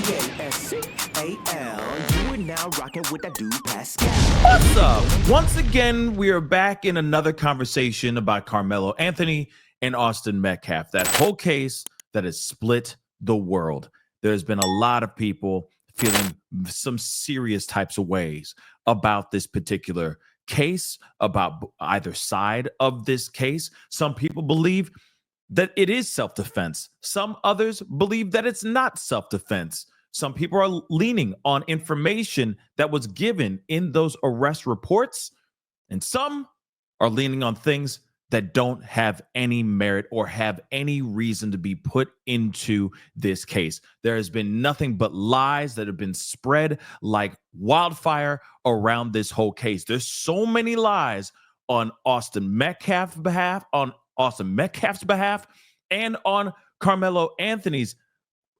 thepascal. You are now rocking with that dude Pascal. What's up? Once again, we are back in another conversation about Carmelo Anthony and Austin Metcalf. That whole case that has split the world. There's been a lot of people feeling some serious types of ways about this particular case, about either side of this case. Some people believe that it is self-defense. Some others believe that it's not self-defense. Some people are leaning on information that was given in those arrest reports, and some are leaning on things that don't have any merit or have any reason to be put into this case. There has been nothing but lies that have been spread like wildfire around this whole case. There's so many lies on Austin Metcalf's behalf, and on Carmelo Anthony's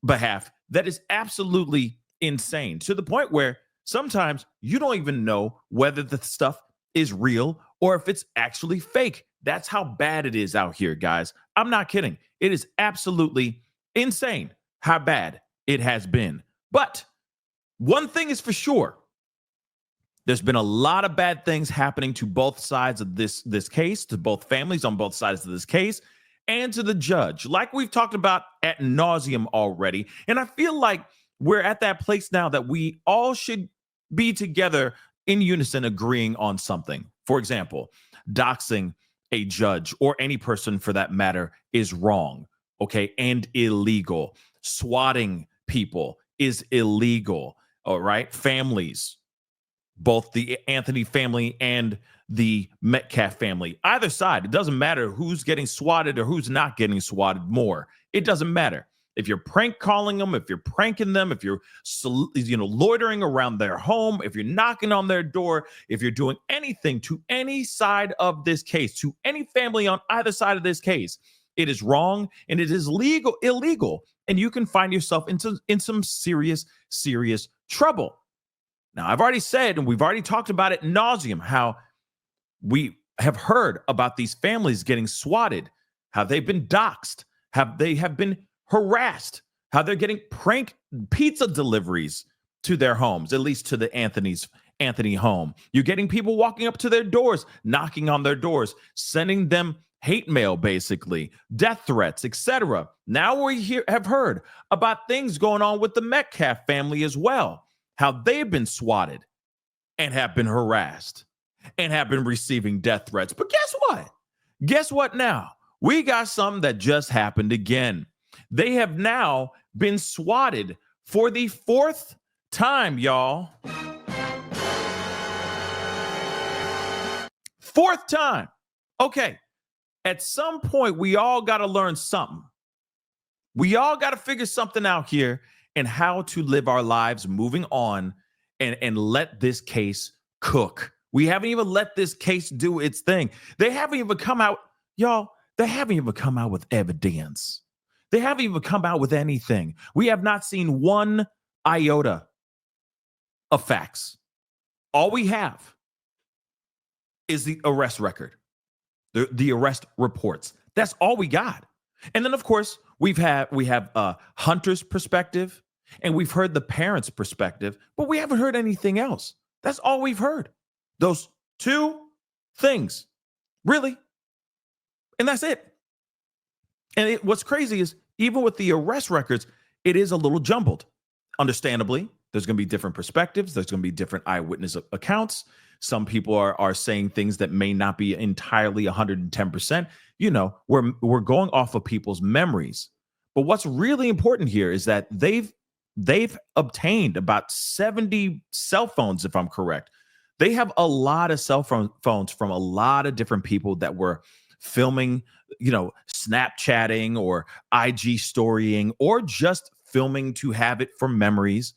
behalf. That is absolutely insane, to the point where sometimes you don't even know whether the stuff is real or if it's actually fake. That's how bad it is out here, guys. I'm not kidding. It is absolutely insane how bad it has been. But one thing is for sure. There's been a lot of bad things happening to both sides of this case, to both families on both sides of this case, and to the judge, like we've talked about ad nauseum already. And I feel like we're at that place now that we all should be together in unison agreeing on something. For example, doxing a judge or any person for that matter is wrong, okay, and illegal. Swatting people is illegal, all right? Families, both the Anthony family and the Metcalf family, either side, it doesn't matter who's getting swatted or who's not getting swatted more. It doesn't matter. If you're prank calling them, if you're pranking them, if you're loitering around their home, if you're knocking on their door, if you're doing anything to any side of this case, to any family on either side of this case, it is wrong and it is illegal, and you can find yourself in some serious trouble. Now, I've already said, and we've already talked about it ad nauseum, how we have heard about these families getting swatted, how they've been doxxed, how they have been harassed, how they're getting prank pizza deliveries to their homes, at least to the Anthony home. You're getting people walking up to their doors, knocking on their doors, sending them hate mail, basically, death threats, etc. Now we have heard about things going on with the Metcalf family as well, how they've been swatted and have been harassed and have been receiving death threats. But guess what? Guess what now? We got something that just happened again. They have now been swatted for the fourth time, y'all. Fourth time. Okay. At some point, we all got to learn something. We all got to figure something out here and how to live our lives moving on and let this case cook. We haven't even let this case do its thing. They haven't even come out, y'all, they haven't even come out with evidence. They haven't even come out with anything. We have not seen one iota of facts. All we have is the arrest record, the arrest reports. That's all we got. And then, of course, we have Hunter's perspective, and we've heard the parents' perspective, but we haven't heard anything else. That's all we've heard. Those two things, really. And that's it. And what's crazy is, even with the arrest records, it is a little jumbled. Understandably, there's going to be different perspectives. There's going to be different eyewitness accounts. Some people are saying things that may not be entirely 110%. You know, we're going off of people's memories. But what's really important here is that they've obtained about 70 cell phones, if I'm correct. They have a lot of cell phones from a lot of different people that were filming, Snapchatting or IG storying, or just filming to have it for memories.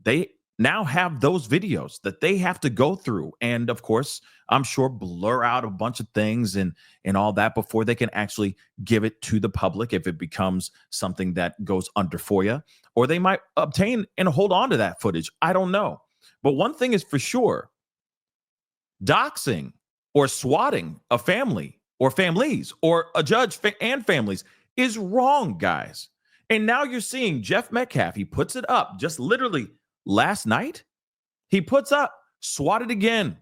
They now have those videos that they have to go through and, of course, I'm sure blur out a bunch of things and all that before they can actually give it to the public if it becomes something that goes under FOIA, or they might obtain and hold on to that footage. I don't know. But one thing is for sure, doxing or swatting a family or families or a judge and families is wrong, guys. And now you're seeing Jeff Metcalf. He puts it up just literally last night. He puts up swatted again,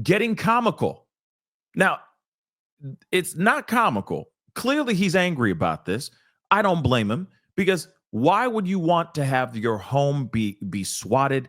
getting comical. Now, it's not comical. Clearly, he's angry about this. I don't blame him, because why would you want to have your home be swatted?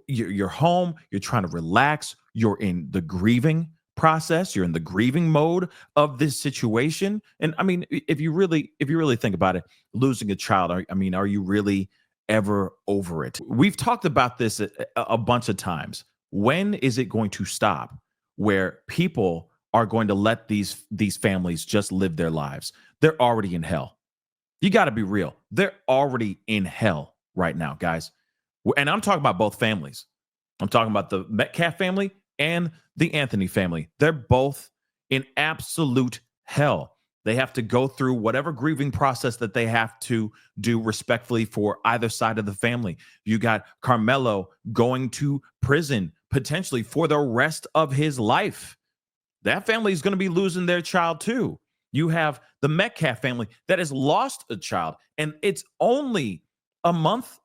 Your home, you're trying to relax. You're in the grieving process. You're in the grieving mode of this situation. And I mean, if you really think about it, losing a child, are you really ever over it? We've talked about this a bunch of times. When is it going to stop where people are going to let these families just live their lives? They're already in hell. You got to be real. They're already in hell right now, guys. And I'm talking about both families. I'm talking about the Metcalf family and the Anthony family. They're both in absolute hell. They have to go through whatever grieving process that they have to do respectfully for either side of the family. You got Carmelo going to prison potentially for the rest of his life. That family is going to be losing their child too. You have the Metcalf family that has lost a child, and it's only a month,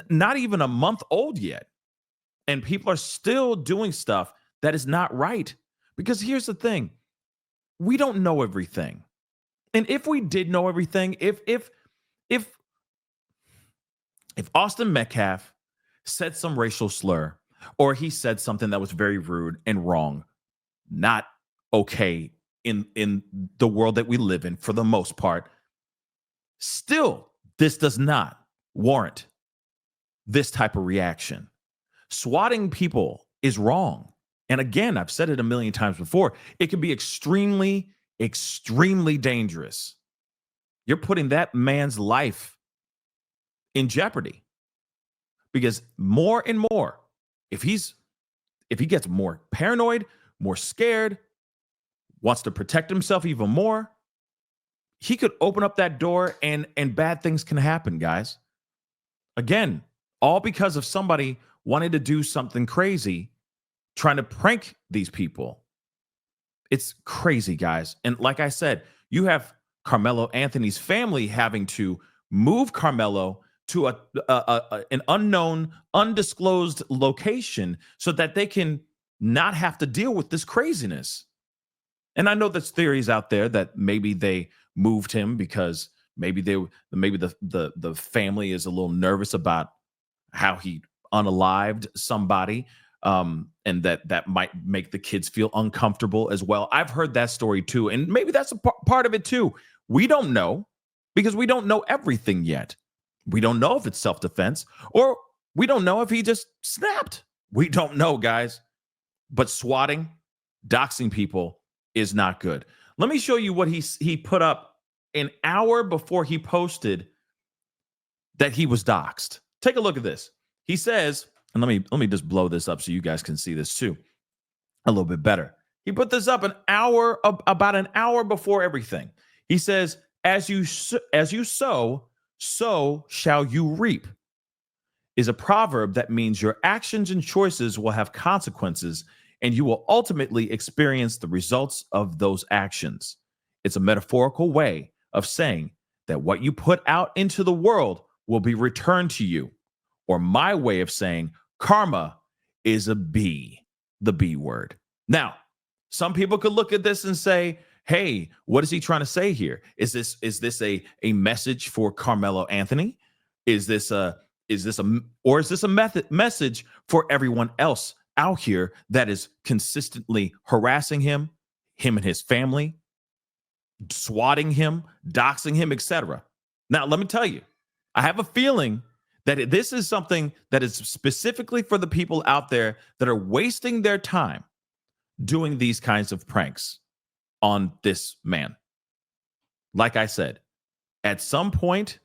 not even a month old yet. And people are still doing stuff that is not right. Because here's the thing. We don't know everything. And if we did know everything, if Austin Metcalf said some racial slur, or he said something that was very rude and wrong, not okay in the world that we live in for the most part, still, this does not warrant this type of reaction. Swatting people is wrong. And again, I've said it a million times before, it can be extremely, extremely dangerous. You're putting that man's life in jeopardy, because more and more, if he gets more paranoid, more scared, wants to protect himself even more, he could open up that door and bad things can happen, guys. Again, all because of somebody wanting to do something crazy, trying to prank these people. It's crazy, guys. And like I said, you have Carmelo Anthony's family having to move Carmelo to an unknown, undisclosed location so that they can not have to deal with this craziness. And I know there's theories out there that maybe they moved him because maybe the family is a little nervous about how he unalived somebody, and that might make the kids feel uncomfortable as well. I've heard that story too, and maybe that's a part of it too. We don't know, because we don't know everything yet. We don't know if it's self-defense, or we don't know if he just snapped. We don't know, guys. But swatting, doxing people is not good. Let me show you what he put up an hour before he posted that he was doxed. Take a look at this. He says, and let me just blow this up so you guys can see this too a little bit better. He put this up about an hour before everything. He says, as you sow, so shall you reap, is a proverb that means your actions and choices will have consequences, and you will ultimately experience the results of those actions. It's a metaphorical way of saying that what you put out into the world will be returned to you. Or my way of saying karma is the B word. Now, some people could look at this and say, hey, what is he trying to say here? Is this a message for Carmelo Anthony? Is this a message for everyone else out here that is consistently harassing him and his family, swatting him, doxing him, etc.? Now, let me tell you, I have a feeling that this is something that is specifically for the people out there that are wasting their time doing these kinds of pranks on this man. Like I said, at some point,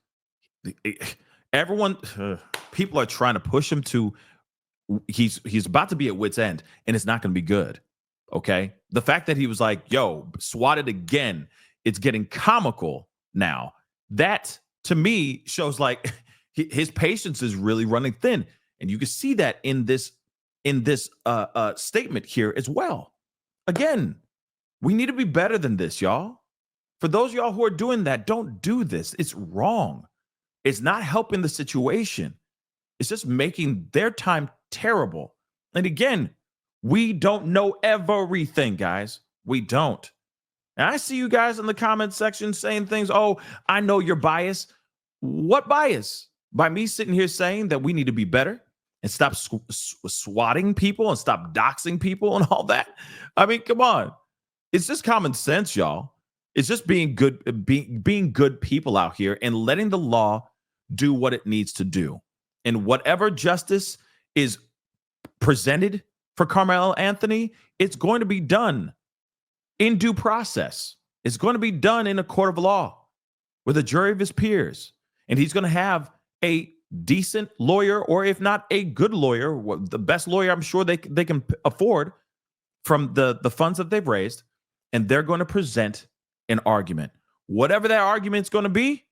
people are trying to push him to, he's about to be at wit's end, and it's not going to be good. Okay. The fact that he was like, yo, swatted again, it's getting comical now. That to me shows like his patience is really running thin. And you can see that in this statement here as well. Again, we need to be better than this, y'all. For those of y'all who are doing that, don't do this. It's wrong. It's not helping the situation. It's just making their time terrible. And again, we don't know everything, guys. We don't. And I see you guys in the comment section saying things, oh, I know you're biased. What bias? By me sitting here saying that we need to be better and stop swatting people and stop doxing people and all that? I mean, come on. It's just common sense, y'all. It's just being good, being good people out here and letting the law do what it needs to do. And whatever justice is presented for Carmelo Anthony, it's going to be done in due process. It's going to be done in a court of law with a jury of his peers. And he's going to have a decent lawyer, or if not a good lawyer, the best lawyer I'm sure they can afford from the funds that they've raised. And they're going to present an argument. Whatever that argument's going to be,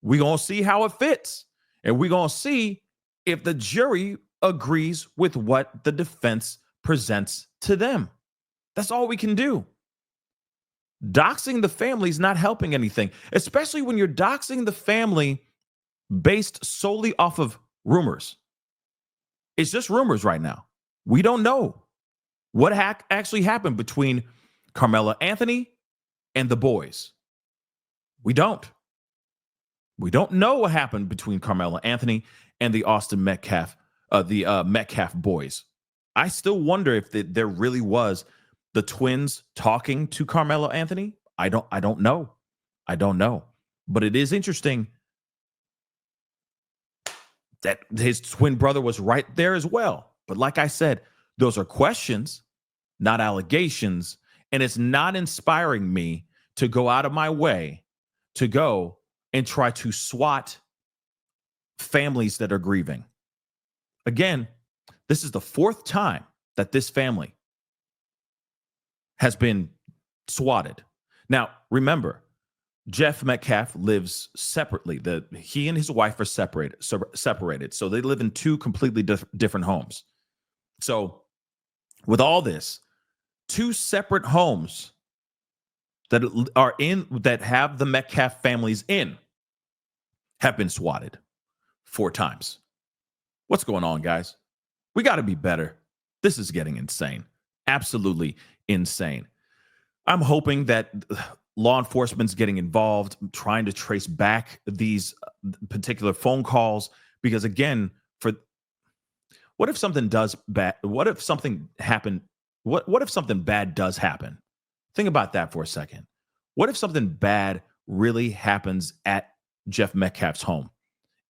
we're going to see how it fits. And we're going to see if the jury agrees with what the defense presents to them. That's all we can do. Doxing the family is not helping anything, especially when you're doxing the family based solely off of rumors. It's just rumors right now. We don't know what actually happened between Carmelo Anthony and the boys. We don't. We don't know what happened between Carmelo Anthony and the Austin Metcalf, Metcalf boys. I still wonder if there really was the twins talking to Carmelo Anthony. I don't know. I don't know. But it is interesting that his twin brother was right there as well. But like I said, those are questions, not allegations. And it's not inspiring me to go out of my way to go and try to swat families that are grieving. Again, this is the fourth time that this family has been swatted. Now, remember, Jeff Metcalf lives separately. He and his wife are separated. So they live in two completely different homes. So with all this, two separate homes that have the Metcalf families in have been swatted 4 times. What's going on, guys? We got to be better. This is getting insane. Absolutely insane. I'm hoping that law enforcement's getting involved, trying to trace back these particular phone calls, because again, what if something does bad? What if something happened? What if something bad does happen? Think about that for a second. What if something bad really happens at Jeff Metcalf's home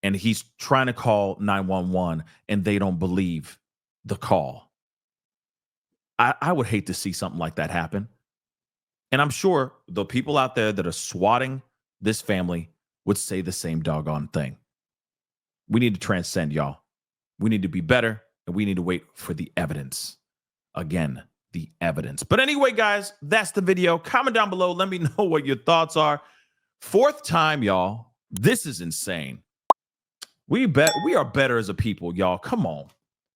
and he's trying to call 911 and they don't believe the call? I would hate to see something like that happen. And I'm sure the people out there that are swatting this family would say the same doggone thing. We need to transcend, y'all. We need to be better, and we need to wait for the evidence. Again, the evidence. But anyway, guys, that's the video. Comment down below. Let me know what your thoughts are. 4th time, y'all. This is insane. We are better as a people, y'all. Come on.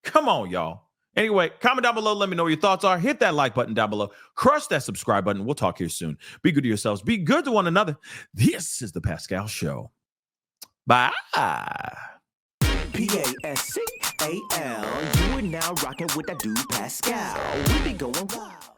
Come on, y'all. Anyway, comment down below. Let me know what your thoughts are. Hit that like button down below. Crush that subscribe button. We'll talk here soon. Be good to yourselves. Be good to one another. This is the Pascal Show. Bye. Pascal. You are now rocking with that dude Pascal. We be going wild.